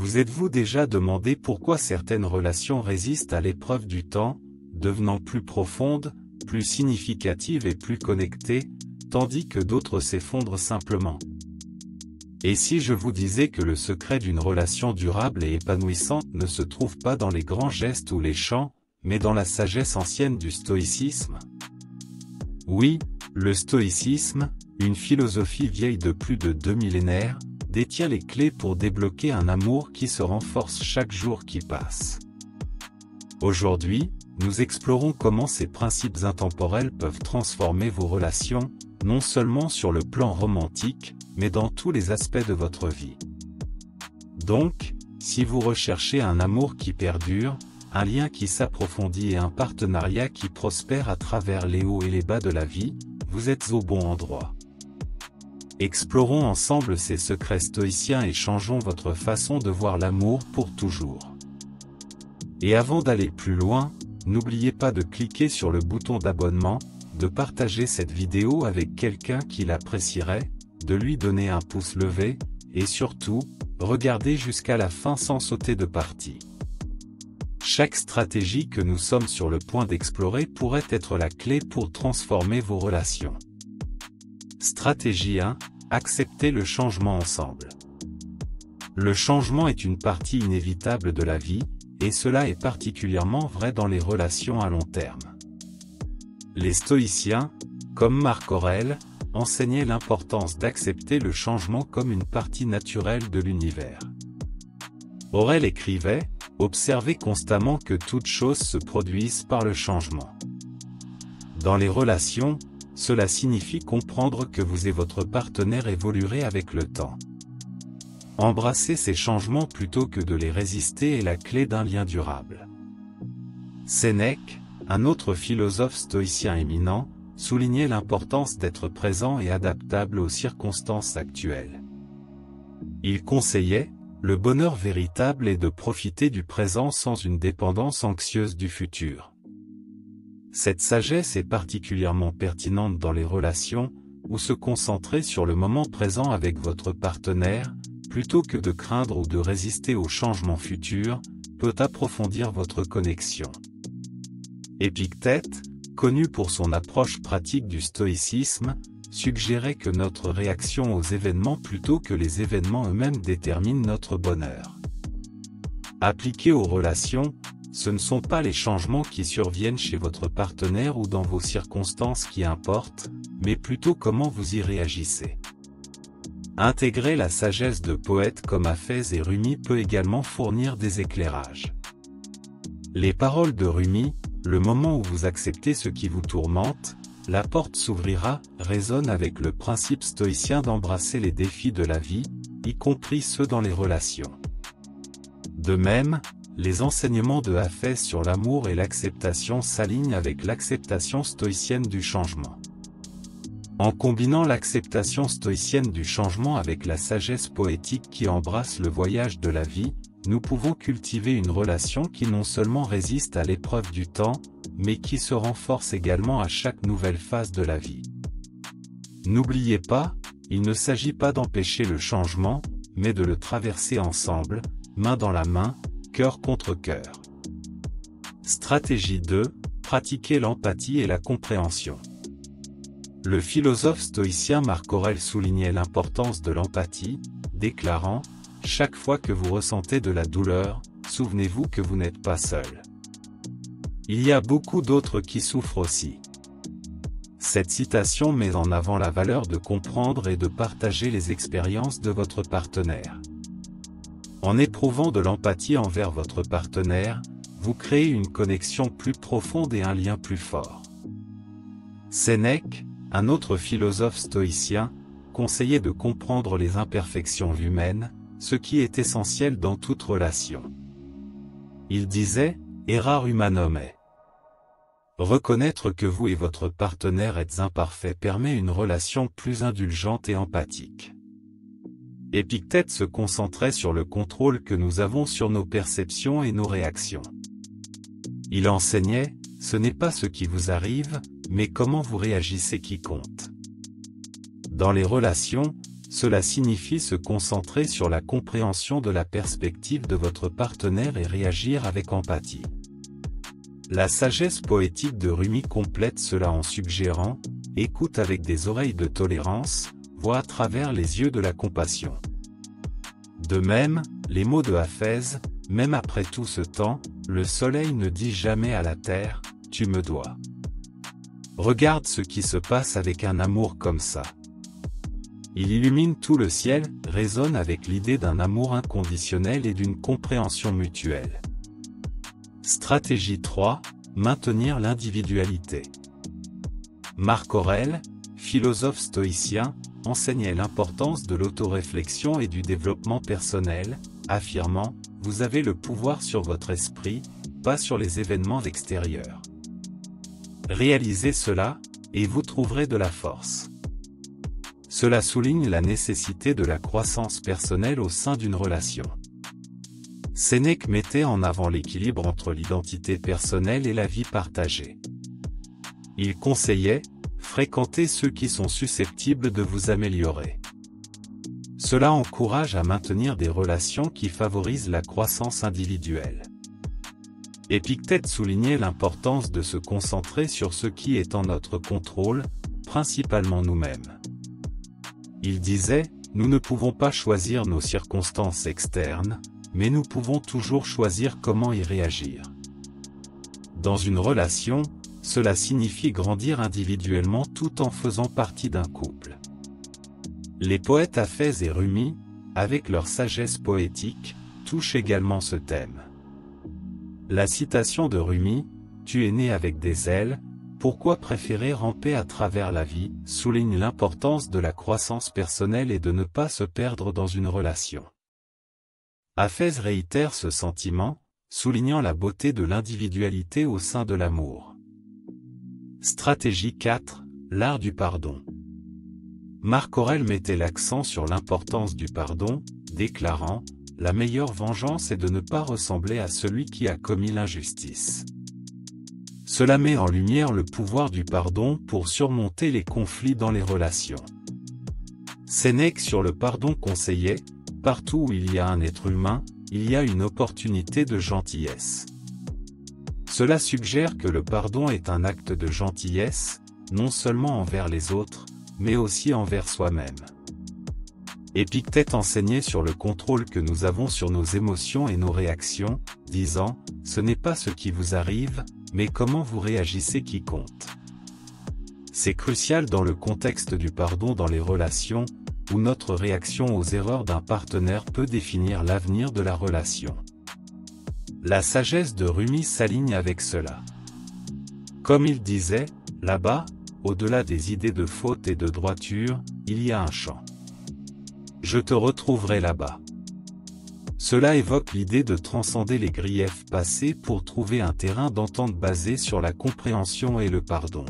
Vous êtes-vous déjà demandé pourquoi certaines relations résistent à l'épreuve du temps, devenant plus profondes, plus significatives et plus connectées, tandis que d'autres s'effondrent simplement? Et si je vous disais que le secret d'une relation durable et épanouissante ne se trouve pas dans les grands gestes ou les chants, mais dans la sagesse ancienne du stoïcisme? Oui, le stoïcisme, une philosophie vieille de plus de 2 millénaires, détient les clés pour débloquer un amour qui se renforce chaque jour qui passe. Aujourd'hui, nous explorons comment ces principes intemporels peuvent transformer vos relations, non seulement sur le plan romantique, mais dans tous les aspects de votre vie. Donc, si vous recherchez un amour qui perdure, un lien qui s'approfondit et un partenariat qui prospère à travers les hauts et les bas de la vie, vous êtes au bon endroit. Explorons ensemble ces secrets stoïciens et changeons votre façon de voir l'amour pour toujours. Et avant d'aller plus loin, n'oubliez pas de cliquer sur le bouton d'abonnement, de partager cette vidéo avec quelqu'un qui l'apprécierait, de lui donner un pouce levé, et surtout, regardez jusqu'à la fin sans sauter de partie. Chaque stratégie que nous sommes sur le point d'explorer pourrait être la clé pour transformer vos relations. Stratégie 1. Acceptez le changement ensemble. Le changement est une partie inévitable de la vie, et cela est particulièrement vrai dans les relations à long terme. Les stoïciens, comme Marc Aurèle, enseignaient l'importance d'accepter le changement comme une partie naturelle de l'univers. Aurèle écrivait, « Observez constamment que toutes choses se produisent par le changement. » Dans les relations, cela signifie comprendre que vous et votre partenaire évoluerez avec le temps. Embrasser ces changements plutôt que de les résister est la clé d'un lien durable. Sénèque, un autre philosophe stoïcien éminent, soulignait l'importance d'être présent et adaptable aux circonstances actuelles. Il conseillait, le bonheur véritable est de profiter du présent sans une dépendance anxieuse du futur. Cette sagesse est particulièrement pertinente dans les relations, où se concentrer sur le moment présent avec votre partenaire, plutôt que de craindre ou de résister aux changements futurs, peut approfondir votre connexion. Épictète, connu pour son approche pratique du stoïcisme, suggérait que notre réaction aux événements plutôt que les événements eux-mêmes déterminent notre bonheur. Appliqué aux relations, ce ne sont pas les changements qui surviennent chez votre partenaire ou dans vos circonstances qui importent, mais plutôt comment vous y réagissez. Intégrer la sagesse de poètes comme Hafez et Rumi peut également fournir des éclairages. Les paroles de Rumi, le moment où vous acceptez ce qui vous tourmente, la porte s'ouvrira, résonnent avec le principe stoïcien d'embrasser les défis de la vie, y compris ceux dans les relations. De même, les enseignements de Hafez sur l'amour et l'acceptation s'alignent avec l'acceptation stoïcienne du changement. En combinant l'acceptation stoïcienne du changement avec la sagesse poétique qui embrasse le voyage de la vie, nous pouvons cultiver une relation qui non seulement résiste à l'épreuve du temps, mais qui se renforce également à chaque nouvelle phase de la vie. N'oubliez pas, il ne s'agit pas d'empêcher le changement, mais de le traverser ensemble, main dans la main, cœur contre cœur. Stratégie 2. Pratiquer l'empathie et la compréhension. Le philosophe stoïcien Marc Aurèle soulignait l'importance de l'empathie, déclarant « Chaque fois que vous ressentez de la douleur, souvenez-vous que vous n'êtes pas seul. Il y a beaucoup d'autres qui souffrent aussi. » Cette citation met en avant la valeur de comprendre et de partager les expériences de votre partenaire. En éprouvant de l'empathie envers votre partenaire, vous créez une connexion plus profonde et un lien plus fort. Sénèque, un autre philosophe stoïcien, conseillait de comprendre les imperfections humaines, ce qui est essentiel dans toute relation. Il disait, « Errar humanum est ». Reconnaître que vous et votre partenaire êtes imparfaits permet une relation plus indulgente et empathique. Épictète se concentrait sur le contrôle que nous avons sur nos perceptions et nos réactions. Il enseignait, ce n'est pas ce qui vous arrive, mais comment vous réagissez qui compte. Dans les relations, cela signifie se concentrer sur la compréhension de la perspective de votre partenaire et réagir avec empathie. La sagesse poétique de Rumi complète cela en suggérant « Écoute avec des oreilles de tolérance, vois à travers les yeux de la compassion ». De même, les mots de Hafez, même après tout ce temps, le soleil ne dit jamais à la terre « Tu me dois ». Regarde ce qui se passe avec un amour comme ça. Il illumine tout le ciel, résonne avec l'idée d'un amour inconditionnel et d'une compréhension mutuelle. Stratégie 3, maintenir l'individualité. Marc Aurèle, philosophe stoïcien, enseignait l'importance de l'autoréflexion et du développement personnel, affirmant « Vous avez le pouvoir sur votre esprit, pas sur les événements extérieurs. Réalisez cela, et vous trouverez de la force. » Cela souligne la nécessité de la croissance personnelle au sein d'une relation. Sénèque mettait en avant l'équilibre entre l'identité personnelle et la vie partagée. Il conseillait « Fréquentez ceux qui sont susceptibles de vous améliorer ». Cela encourage à maintenir des relations qui favorisent la croissance individuelle. Épictète soulignait l'importance de se concentrer sur ce qui est en notre contrôle, principalement nous-mêmes. Il disait « Nous ne pouvons pas choisir nos circonstances externes, mais nous pouvons toujours choisir comment y réagir. » Dans une relation, cela signifie grandir individuellement tout en faisant partie d'un couple. Les poètes Hafez et Rumi, avec leur sagesse poétique, touchent également ce thème. La citation de Rumi, « Tu es né avec des ailes, pourquoi préférer ramper à travers la vie ?» souligne l'importance de la croissance personnelle et de ne pas se perdre dans une relation. Hafez réitère ce sentiment, soulignant la beauté de l'individualité au sein de l'amour. Stratégie 4, l'art du pardon. Marc Aurèle mettait l'accent sur l'importance du pardon, déclarant « La meilleure vengeance est de ne pas ressembler à celui qui a commis l'injustice ». Cela met en lumière le pouvoir du pardon pour surmonter les conflits dans les relations. Sénèque sur le pardon conseillait « Partout où il y a un être humain, il y a une opportunité de gentillesse ». Cela suggère que le pardon est un acte de gentillesse, non seulement envers les autres, mais aussi envers soi-même. Épictète enseignait sur le contrôle que nous avons sur nos émotions et nos réactions, disant « Ce n'est pas ce qui vous arrive, mais comment vous réagissez qui compte ». C'est crucial dans le contexte du pardon dans les relations, où notre réaction aux erreurs d'un partenaire peut définir l'avenir de la relation. La sagesse de Rumi s'aligne avec cela. Comme il disait, là-bas, au-delà des idées de faute et de droiture, il y a un champ. Je te retrouverai là-bas. Cela évoque l'idée de transcender les griefs passés pour trouver un terrain d'entente basé sur la compréhension et le pardon.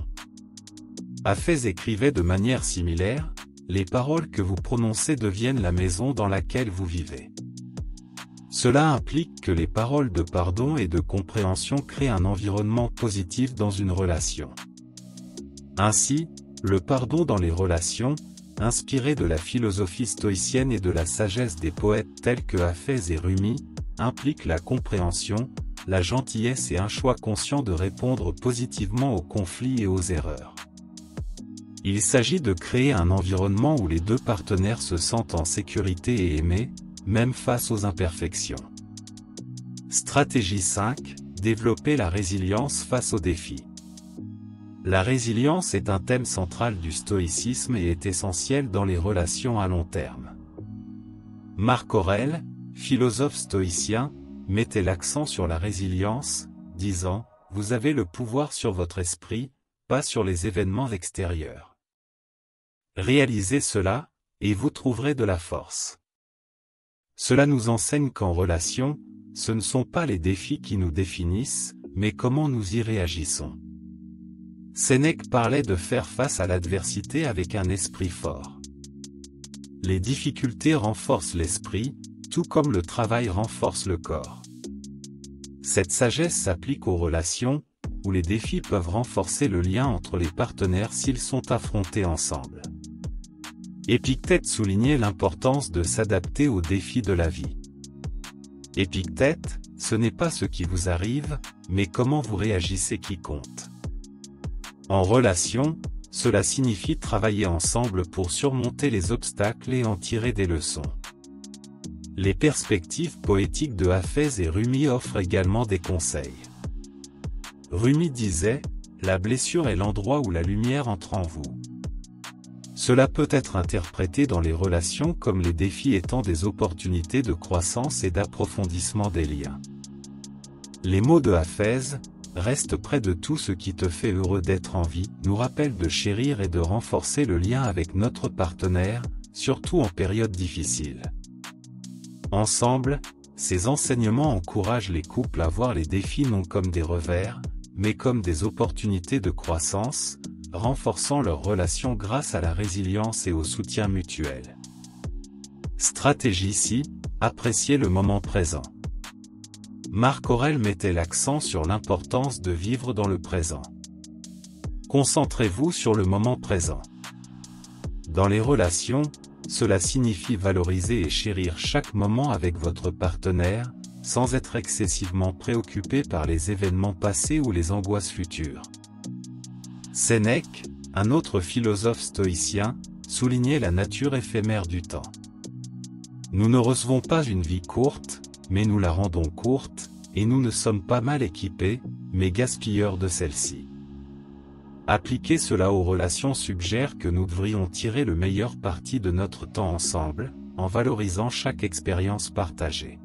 Hafez écrivait de manière similaire, « Les paroles que vous prononcez deviennent la maison dans laquelle vous vivez ». Cela implique que les paroles de pardon et de compréhension créent un environnement positif dans une relation. Ainsi, le pardon dans les relations, inspiré de la philosophie stoïcienne et de la sagesse des poètes tels que Hafez et Rumi, implique la compréhension, la gentillesse et un choix conscient de répondre positivement aux conflits et aux erreurs. Il s'agit de créer un environnement où les deux partenaires se sentent en sécurité et aimés, même face aux imperfections. Stratégie 5, développer la résilience face aux défis. La résilience est un thème central du stoïcisme et est essentiel dans les relations à long terme. Marc Aurèle, philosophe stoïcien, mettait l'accent sur la résilience, disant « Vous avez le pouvoir sur votre esprit, pas sur les événements extérieurs. Réalisez cela, et vous trouverez de la force. » Cela nous enseigne qu'en relation, ce ne sont pas les défis qui nous définissent, mais comment nous y réagissons. Sénèque parlait de faire face à l'adversité avec un esprit fort. Les difficultés renforcent l'esprit, tout comme le travail renforce le corps. Cette sagesse s'applique aux relations, où les défis peuvent renforcer le lien entre les partenaires s'ils sont affrontés ensemble. Épictète soulignait l'importance de s'adapter aux défis de la vie. Épictète, ce n'est pas ce qui vous arrive, mais comment vous réagissez qui compte. En relation, cela signifie travailler ensemble pour surmonter les obstacles et en tirer des leçons. Les perspectives poétiques de Hafez et Rumi offrent également des conseils. Rumi disait, « La blessure est l'endroit où la lumière entre en vous ». Cela peut être interprété dans les relations comme les défis étant des opportunités de croissance et d'approfondissement des liens. Les mots de Hafez, « Reste près de tout ce qui te fait heureux d'être en vie », nous rappellent de chérir et de renforcer le lien avec notre partenaire, surtout en période difficile. Ensemble, ces enseignements encouragent les couples à voir les défis non comme des revers, mais comme des opportunités de croissance, renforçant leur relation grâce à la résilience et au soutien mutuel. Stratégie 6, apprécier le moment présent. Marc Aurèle mettait l'accent sur l'importance de vivre dans le présent. Concentrez-vous sur le moment présent. Dans les relations, cela signifie valoriser et chérir chaque moment avec votre partenaire, sans être excessivement préoccupé par les événements passés ou les angoisses futures. Sénèque, un autre philosophe stoïcien, soulignait la nature éphémère du temps. Nous ne recevons pas une vie courte, mais nous la rendons courte, et nous ne sommes pas mal équipés, mais gaspilleurs de celle-ci. Appliquer cela aux relations suggère que nous devrions tirer le meilleur parti de notre temps ensemble, en valorisant chaque expérience partagée.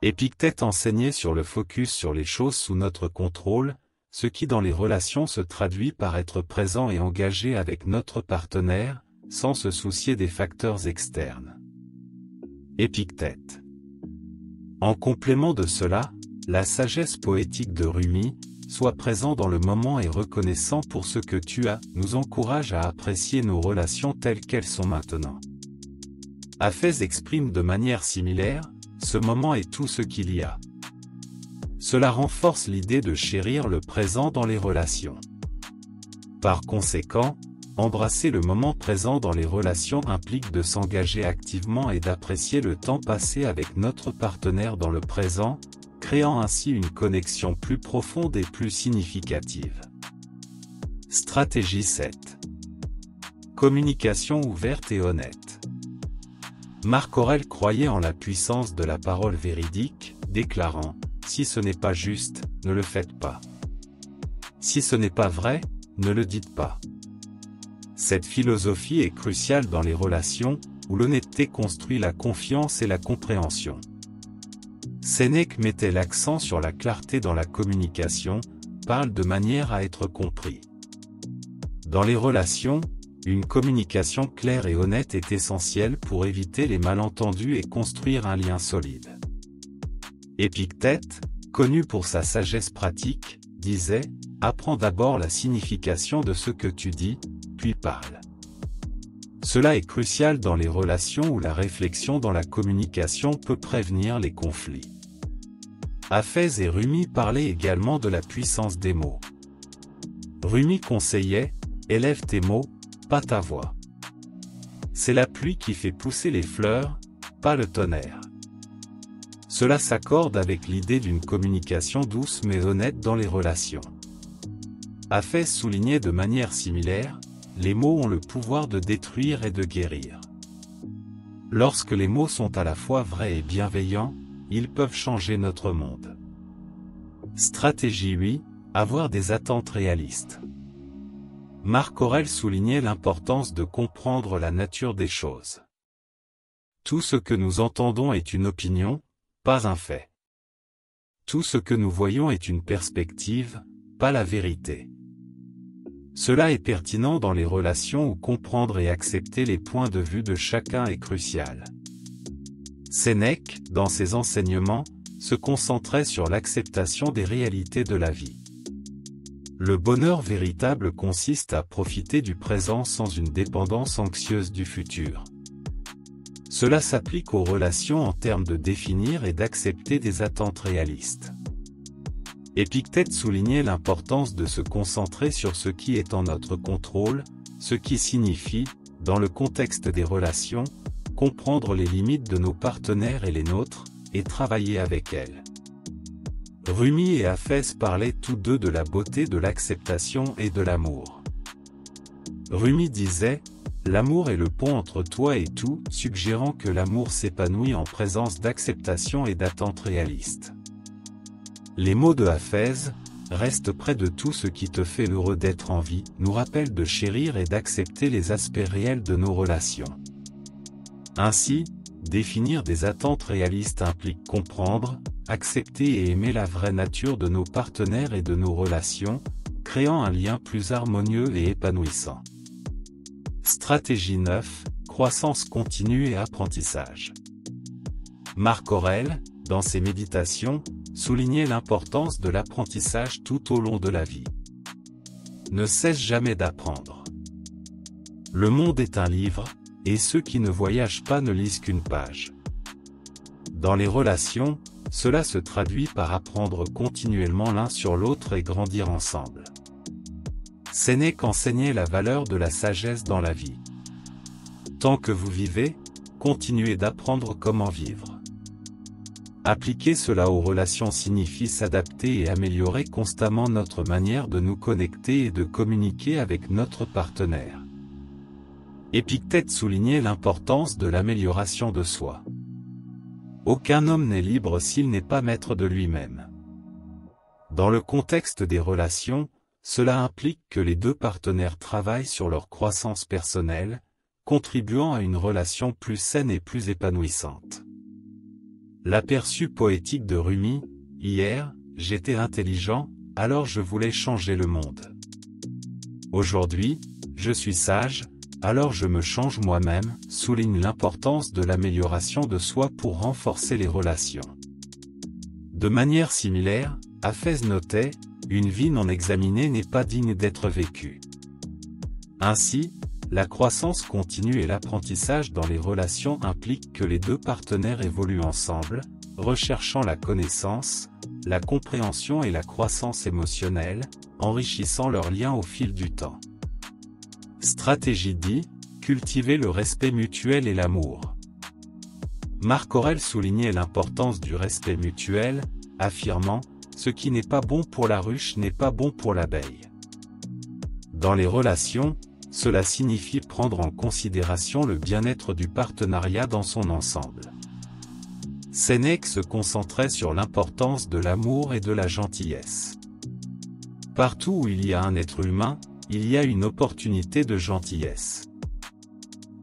Épictète enseignait sur le focus sur les choses sous notre contrôle, ce qui dans les relations se traduit par être présent et engagé avec notre partenaire, sans se soucier des facteurs externes. Épictète. En complément de cela, la sagesse poétique de Rumi, « Sois présent dans le moment et reconnaissant pour ce que tu as », nous encourage à apprécier nos relations telles qu'elles sont maintenant. Hafez exprime de manière similaire, « Ce moment est tout ce qu'il y a ». Cela renforce l'idée de chérir le présent dans les relations. Par conséquent, embrasser le moment présent dans les relations implique de s'engager activement et d'apprécier le temps passé avec notre partenaire dans le présent, créant ainsi une connexion plus profonde et plus significative. Stratégie 7. Communication ouverte et honnête. Marc Aurèle croyait en la puissance de la parole véridique, déclarant « Si ce n'est pas juste, ne le faites pas. Si ce n'est pas vrai, ne le dites pas. » Cette philosophie est cruciale dans les relations, où l'honnêteté construit la confiance et la compréhension. Sénèque mettait l'accent sur la clarté dans la communication, parle de manière à être compris. Dans les relations, une communication claire et honnête est essentielle pour éviter les malentendus et construire un lien solide. Épictète, connu pour sa sagesse pratique, disait « Apprends d'abord la signification de ce que tu dis, puis parle ». Cela est crucial dans les relations où la réflexion dans la communication peut prévenir les conflits. Hafez et Rumi parlaient également de la puissance des mots. Rumi conseillait « Élève tes mots, pas ta voix. C'est la pluie qui fait pousser les fleurs, pas le tonnerre. » Cela s'accorde avec l'idée d'une communication douce mais honnête dans les relations. Hafez soulignait de manière similaire, les mots ont le pouvoir de détruire et de guérir. Lorsque les mots sont à la fois vrais et bienveillants, ils peuvent changer notre monde. Stratégie 8, avoir des attentes réalistes. Marc Aurèle soulignait l'importance de comprendre la nature des choses. Tout ce que nous entendons est une opinion, pas un fait. Tout ce que nous voyons est une perspective, pas la vérité. Cela est pertinent dans les relations où comprendre et accepter les points de vue de chacun est crucial. Sénèque, dans ses enseignements, se concentrait sur l'acceptation des réalités de la vie. Le bonheur véritable consiste à profiter du présent sans une dépendance anxieuse du futur. Cela s'applique aux relations en termes de définir et d'accepter des attentes réalistes. Épictète soulignait l'importance de se concentrer sur ce qui est en notre contrôle, ce qui signifie dans le contexte des relations, comprendre les limites de nos partenaires et les nôtres, et travailler avec elles. Rumi et Hafez parlaient tous deux de la beauté de l'acceptation et de l'amour. Rumi disait « L'amour est le pont entre toi et tout », suggérant que l'amour s'épanouit en présence d'acceptation et d'attente réaliste. Les mots de Hafez « Reste près de tout ce qui te fait heureux d'être en vie » nous rappellent de chérir et d'accepter les aspects réels de nos relations. Ainsi, définir des attentes réalistes implique comprendre, accepter et aimer la vraie nature de nos partenaires et de nos relations, créant un lien plus harmonieux et épanouissant. Stratégie 9, croissance continue et apprentissage. Marc Aurèle, dans ses méditations, soulignait l'importance de l'apprentissage tout au long de la vie. Ne cesse jamais d'apprendre. Le monde est un livre, et ceux qui ne voyagent pas ne lisent qu'une page. Dans les relations, cela se traduit par apprendre continuellement l'un sur l'autre et grandir ensemble. Sénèque enseignait la valeur de la sagesse dans la vie. Tant que vous vivez, continuez d'apprendre comment vivre. Appliquer cela aux relations signifie s'adapter et améliorer constamment notre manière de nous connecter et de communiquer avec notre partenaire. Épictète soulignait l'importance de l'amélioration de soi. Aucun homme n'est libre s'il n'est pas maître de lui-même. Dans le contexte des relations, cela implique que les deux partenaires travaillent sur leur croissance personnelle, contribuant à une relation plus saine et plus épanouissante. L'aperçu poétique de Rumi, « Hier, j'étais intelligent, alors je voulais changer le monde. Aujourd'hui, je suis sage, alors je me change moi-même », souligne l'importance de l'amélioration de soi pour renforcer les relations. De manière similaire, Hafez notait « Une vie non examinée n'est pas digne d'être vécue ». Ainsi, la croissance continue et l'apprentissage dans les relations impliquent que les deux partenaires évoluent ensemble, recherchant la connaissance, la compréhension et la croissance émotionnelle, enrichissant leurs liens au fil du temps. Stratégie 10, cultiver le respect mutuel et l'amour. Marc Aurèle soulignait l'importance du respect mutuel, affirmant « Ce qui n'est pas bon pour la ruche n'est pas bon pour l'abeille ». Dans les relations, cela signifie prendre en considération le bien-être du partenariat dans son ensemble. Sénèque se concentrait sur l'importance de l'amour et de la gentillesse. Partout où il y a un être humain, il y a une opportunité de gentillesse.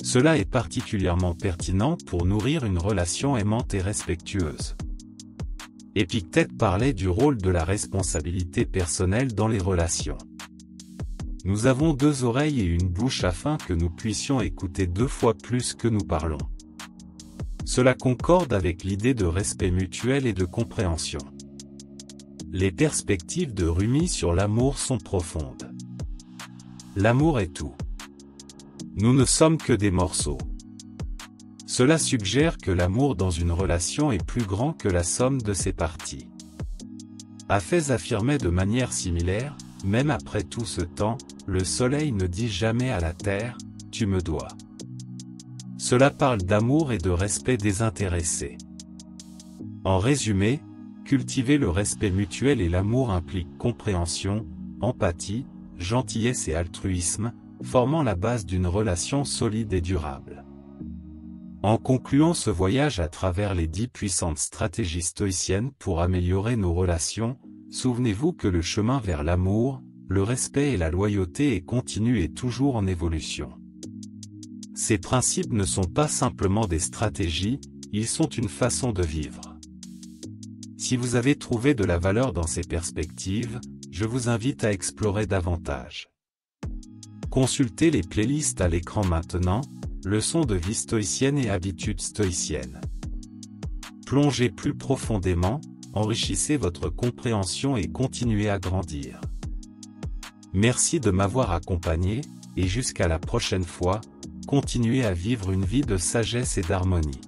Cela est particulièrement pertinent pour nourrir une relation aimante et respectueuse. Épictète parlait du rôle de la responsabilité personnelle dans les relations. Nous avons deux oreilles et une bouche afin que nous puissions écouter 2 fois plus que nous parlons. Cela concorde avec l'idée de respect mutuel et de compréhension. Les perspectives de Rumi sur l'amour sont profondes. L'amour est tout. Nous ne sommes que des morceaux. Cela suggère que l'amour dans une relation est plus grand que la somme de ses parties. Hafez affirmait de manière similaire, même après tout ce temps, le soleil ne dit jamais à la terre, « Tu me dois ». Cela parle d'amour et de respect désintéressé. En résumé, cultiver le respect mutuel et l'amour implique compréhension, empathie, gentillesse et altruisme, formant la base d'une relation solide et durable. En concluant ce voyage à travers les 10 puissantes stratégies stoïciennes pour améliorer nos relations, souvenez-vous que le chemin vers l'amour, le respect et la loyauté est continu et toujours en évolution. Ces principes ne sont pas simplement des stratégies, ils sont une façon de vivre. Si vous avez trouvé de la valeur dans ces perspectives, je vous invite à explorer davantage. Consultez les playlists à l'écran maintenant, leçons de vie stoïcienne et habitudes stoïciennes. Plongez plus profondément, enrichissez votre compréhension et continuez à grandir. Merci de m'avoir accompagné, et jusqu'à la prochaine fois, continuez à vivre une vie de sagesse et d'harmonie.